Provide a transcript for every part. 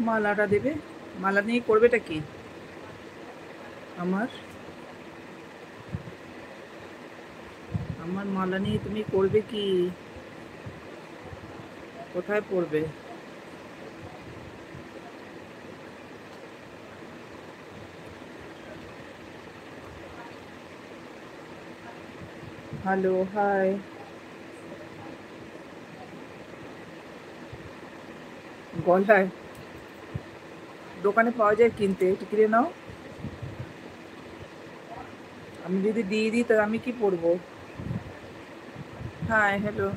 মালাটা দেবে। মালা নিয়ে করবেটা কি? আমার আমার মালা নিয়ে তুমি করবে কি? কোথায় পড়বে? Hello, hi. গলায় দোকানে পাওয়া যায় কিনতে, একটু কিনে নাও। আমি যদি দিয়ে দিই তাহলে আমি কি পরবো? Hi, hello.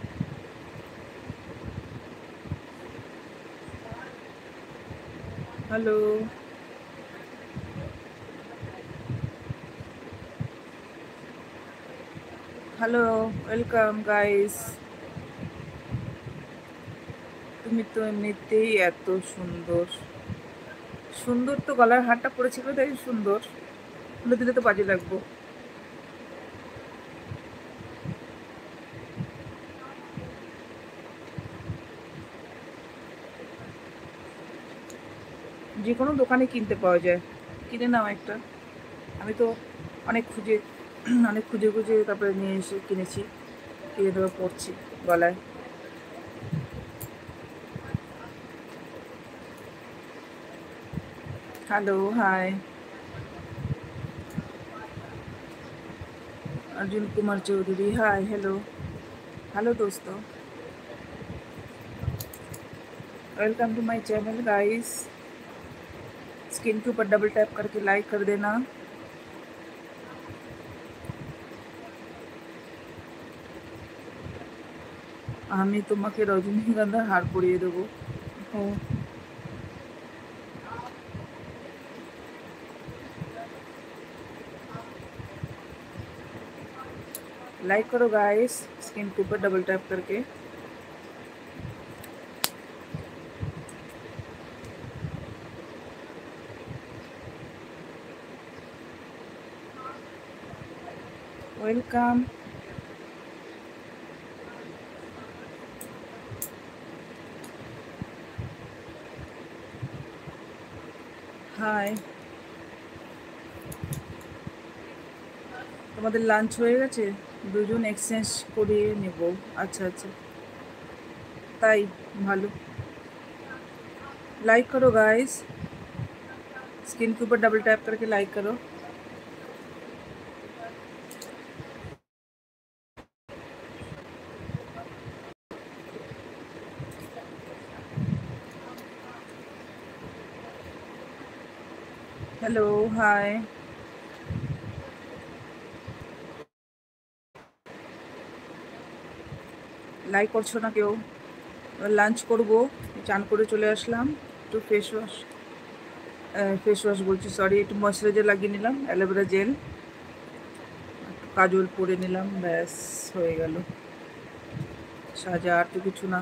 Hello, hello, welcome guys. তুমি তো এমনিতেই এত সুন্দর। সুন্দর তো গলার হারটা পরেছিল তাই সুন্দর। খুলে দিলে তো বাজে লাগবো। যে কোনো দোকানে কিনতে পাওয়া যায়, কিনে নাও একটা। আমি তো অনেক খুঁজে অনেক খুঁজে খুঁজে তারপরে নিয়ে এসে কিনেছি, কিনে তারপর পরছি গলায়। Hello, hi. Arjun Kumar Chaudhary, hi, hello. Hello दोस्तों, welcome to my channel guys. Screen के ऊपर डबल टैप करके लाइक कर देना। আমি তোমাকে রজনীগন্ধার হার পরিয়ে দেবো। হ্যাঁ, लाइक करो गाइस, स्क्रीन के ऊपर डबल टैप करके। ওয়েলকাম। হাই। তোমাদের লাঞ্চ হয়ে গেছে? দুজন এক্সচেঞ্জ করিয়ে নেব। আচ্ছা আচ্ছা, তাই ভালো। लाइक करो गाइस, स्क्रीन के ऊपर डबल टैप करके लाइक करो। हेलो, हाय। লাইক করছো না কেউ? এবার লাঞ্চ করবো, চান করে চলে আসলাম। একটু ফেস ওয়াশ বলছি, সরি, একটু ময়শ্চারাইজার লাগিয়ে নিলাম, অ্যালোভেরা জেল, একটু কাজল পরে নিলাম, ব্যাস হয়ে গেল সাজা, আর তো কিছু না।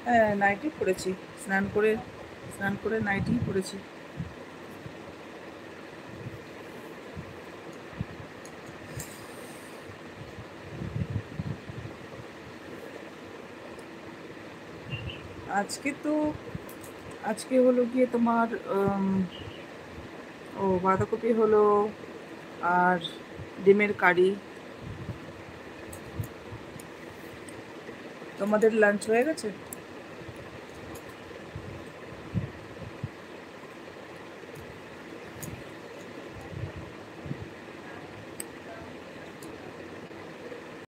হ্যাঁ, নাইটি পরেছি। স্নান করে নাইটি পরেছি। আজকে তো আজকে হলো গিয়ে তোমার বাঁধাকপি হলো, আর ডিমের কারি। তোমাদের লাঞ্চ হয়ে গেছে?